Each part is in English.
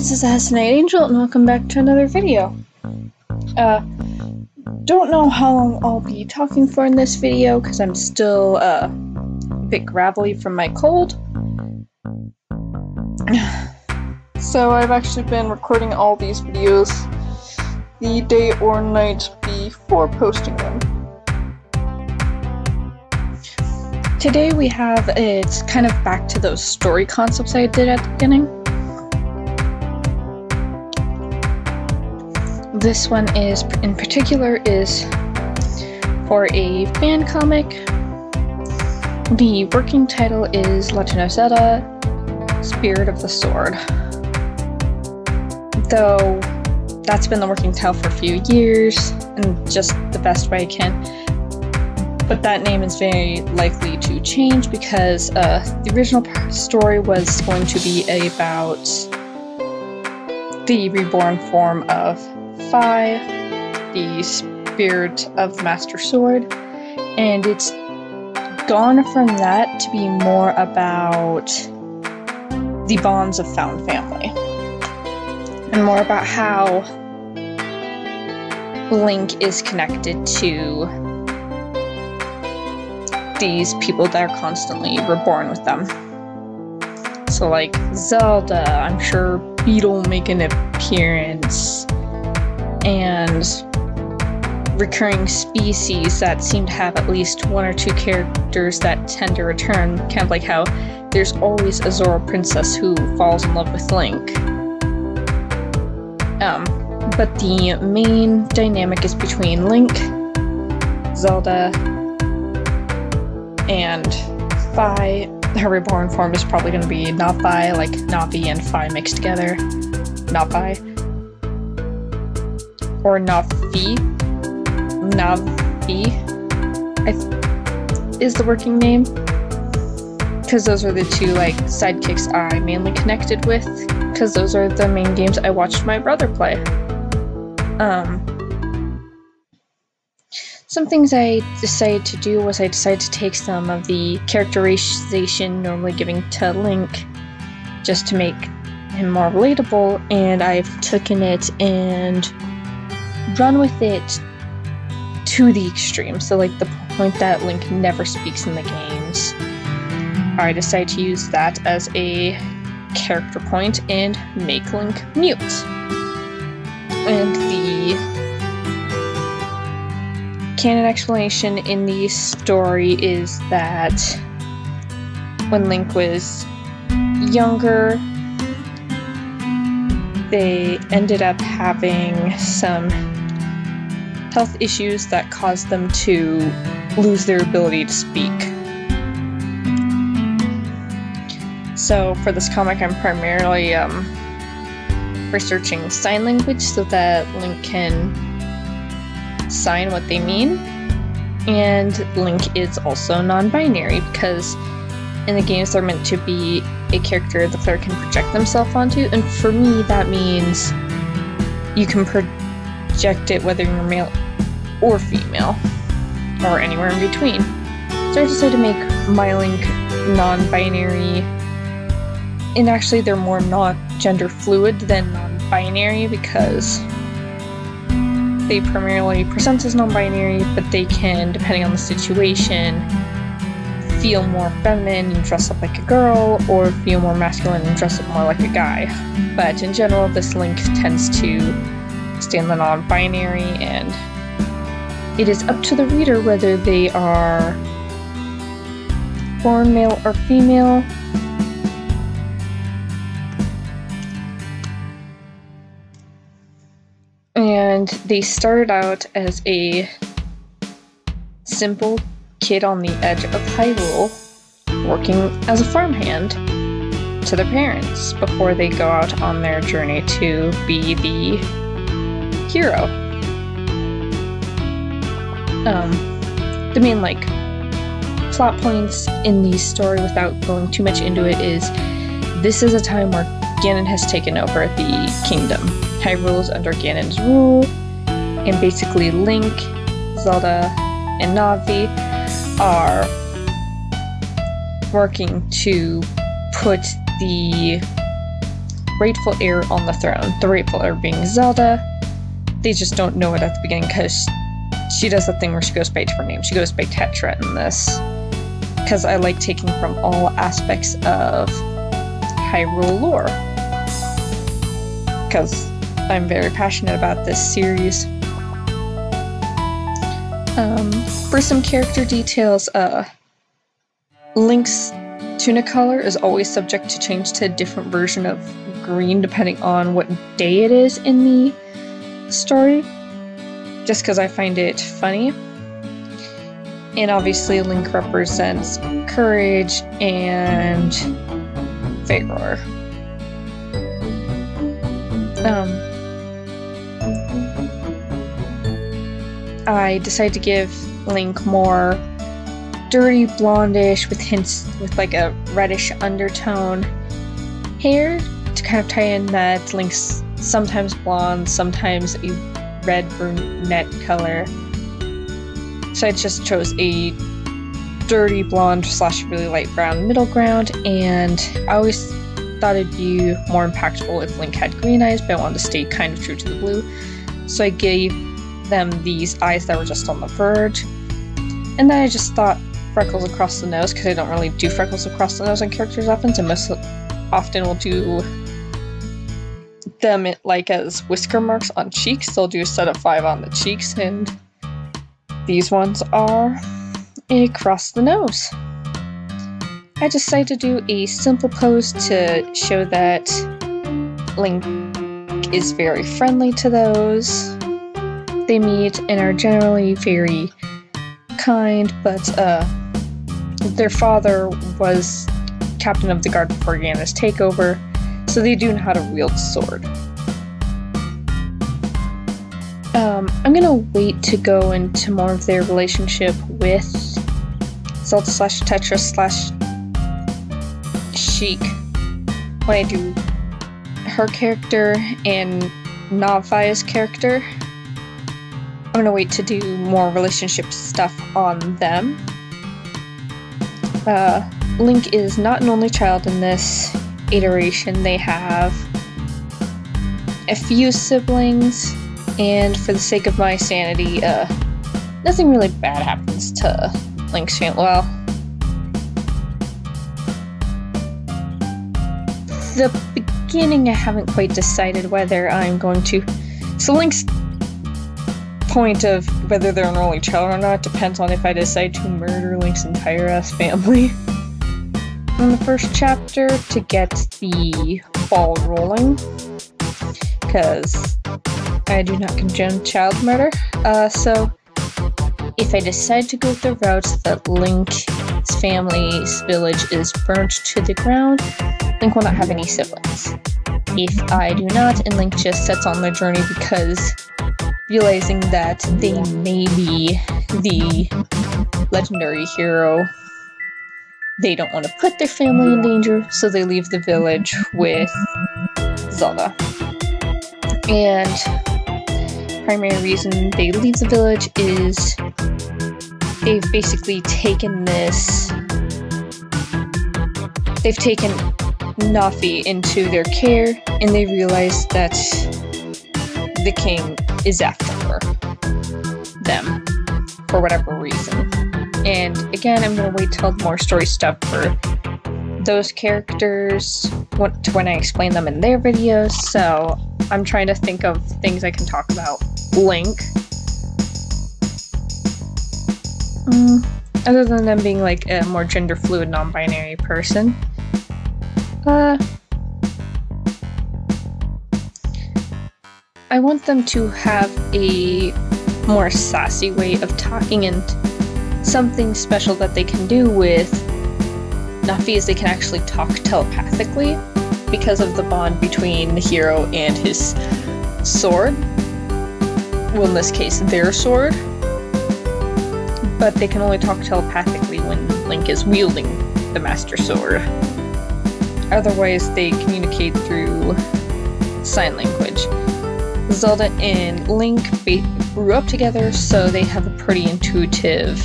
this is Assassinate Angel, and welcome back to another video. Don't know how long I'll be talking for in this video, because I'm still, a bit gravelly from my cold. So I've actually been recording all these videos the day or night before posting them. Today we have, it's kind of back to those story concepts I did at the beginning. This one is, in particular, is for a fan comic. The working title is Legend of Zelda, Spirit of the Sword. Though, that's been the working title for a few years, and just the best way I can. But that name is very likely to change because the original story was going to be about the reborn form of Fi, the spirit of the Master Sword, and it's gone from that to be more about the bonds of found family, and more about how Link is connected to these people that are constantly reborn with them. So like Zelda, I'm sure Beetle will make an appearance, and recurring species that seem to have at least one or two characters that tend to return, kind of like how there's always a Zora princess who falls in love with Link. But the main dynamic is between Link, Zelda, and Fi. Her reborn form is probably going to be not Fi, like Navi and Fi mixed together. Not Fi. Or Navi. Navi is the working name. Because those are the two like sidekicks I mainly connected with. Because those are the main games I watched my brother play. Some things I decided to do was I decided to take some of the characterization normally giving to Link just to make him more relatable, and I've taken it and run with it to the extreme. So like the point that Link never speaks in the games. I decided to use that as a character point and make Link mute. And the canon explanation in the story is that when Link was younger, they ended up having some health issues that caused them to lose their ability to speak. So for this comic, I'm primarily researching sign language so that Link can sign what they mean, and Link is also non-binary because in the games they're meant to be a character the player can project themselves onto, and for me that means you can project it whether you're male or female or anywhere in between. So I decided to make my Link non-binary, and actually they're more not gender fluid than non-binary because they primarily present as non-binary, but they can, depending on the situation, feel more feminine and dress up like a girl, or feel more masculine and dress up more like a guy. But in general, this Link tends to stay in the non-binary, and it is up to the reader whether they are born male or female. And they started out as a simple kid on the edge of Hyrule, working as a farmhand to their parents before they go out on their journey to be the hero. The main plot points in the story, without going too much into it, is this is a time where Ganon has taken over the kingdom. Hyrule is under Ganon's rule, and basically Link, Zelda, and Navi are working to put the rightful heir on the throne. The rightful heir being Zelda. They just don't know it at the beginning because she does the thing where she goes by different names. She goes by Tetra in this. Because I like taking from all aspects of Hyrule lore. Because I'm very passionate about this series. For some character details, Link's tunic color is always subject to change to a different version of green depending on what day it is in the story, just because I find it funny. And obviously Link represents courage and vigor. I decided to give Link more dirty blondish with hints with like a reddish undertone hair to kind of tie in that Link's sometimes blonde, sometimes a red brunette color. So I just chose a dirty blonde / really light brown middle ground, and I always thought it'd be more impactful if Link had green eyes, but I wanted to stay kind of true to the blue. So I gave them these eyes that were just on the verge. And then I just thought freckles across the nose, because I don't really do freckles across the nose on characters often, so most often will do them like as whisker marks on cheeks. They'll do a set of 5 on the cheeks, and these ones are across the nose. I decided to do a simple pose to show that Link is very friendly to those they meet and are generally very kind, but their father was captain of the guard before Ganon's takeover, so they do know how to wield a sword. I'm gonna wait to go into more of their relationship with Zelda / Tetra / Sheik when I do her character and Navai's character. I'm gonna wait to do more relationship stuff on them. Link is not an only child in this iteration. They have a few siblings, and for the sake of my sanity, nothing really bad happens to Link's family. Well, the beginning I haven't quite decided whether I'm going to... So Link's point of whether they're an only child or not depends on if I decide to murder Link's entire ass family in the first chapter to get the ball rolling, because I do not condone child murder. So if I decide to go the route that Link's family's village is burnt to the ground, Link will not have any siblings. If I do not, and Link just sets on their journey because realizing that they may be the legendary hero, they don't want to put their family in danger, so they leave the village with Zelda. And primary reason they leave the village is they've basically taken Nafi into their care, and they realize that the king is after them for whatever reason. And again, I'm gonna wait till more story stuff for those characters when I explain them in their videos, so I'm trying to think of things I can talk about Link. Other than them being like a more gender fluid, non-binary person. I want them to have a more sassy way of talking, and something special that they can do with Nafi is they can actually talk telepathically because of the bond between the hero and his sword. Well, in this case, their sword. But they can only talk telepathically when Link is wielding the Master Sword. Otherwise, they communicate through sign language. Zelda and Link grew up together, so they have a pretty intuitive,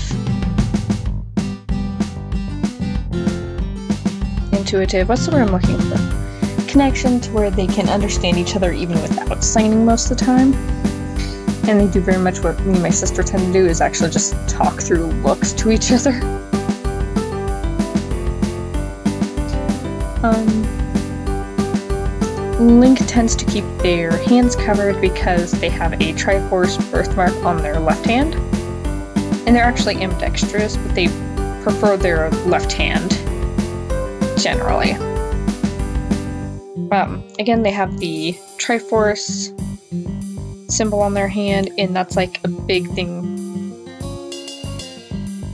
what's the word I'm looking for? connection to where they can understand each other even without signing most of the time. And they do very much what me and my sister tend to do, is actually just talk through looks to each other. Link tends to keep their hands covered because they have a Triforce birthmark on their left hand. And they're actually ambidextrous, but they prefer their left hand, generally. Again, they have the Triforce symbol on their hand, and that's like a big thing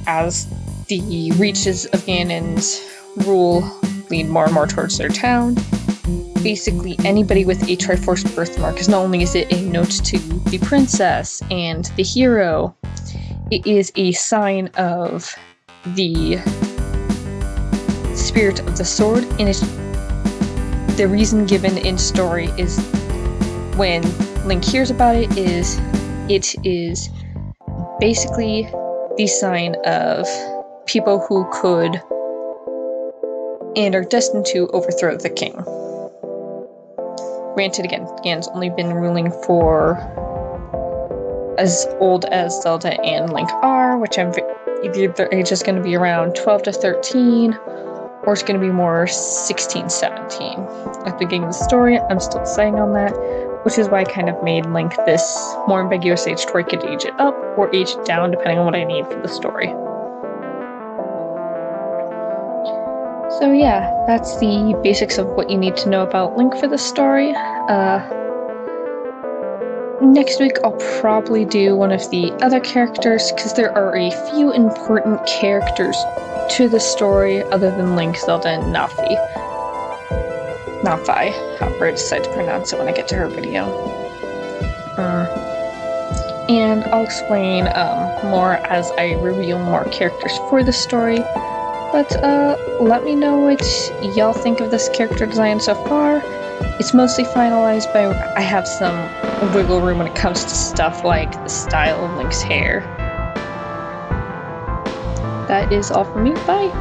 as the reaches of Ganon's rule lead more and more towards their town. Basically, anybody with a Triforce birthmark, because not only is it a note to the princess and the hero, it is a sign of the spirit of the sword, and it's the reason given in story is when Link hears about it is basically the sign of people who could and are destined to overthrow the king. Granted, again, Ganon's only been ruling for as old as Zelda and Link are, which either their age is going to be around 12 to 13, or it's going to be more 16, 17. At the beginning of the story, I'm still deciding on that, which is why I kind of made Link this more ambiguous age to where I could age it up or age it down depending on what I need for the story. So yeah, that's the basics of what you need to know about Link for the story. Next week I'll probably do one of the other characters, because there are a few important characters to the story other than Link, Zelda, and Nafi. Nafi, however I decide to pronounce it when I get to her video. And I'll explain more as I reveal more characters for the story. But let me know what y'all think of this character design so far. It's mostly finalized, but I have some wiggle room when it comes to stuff like the style of Link's hair. That is all from me. Bye!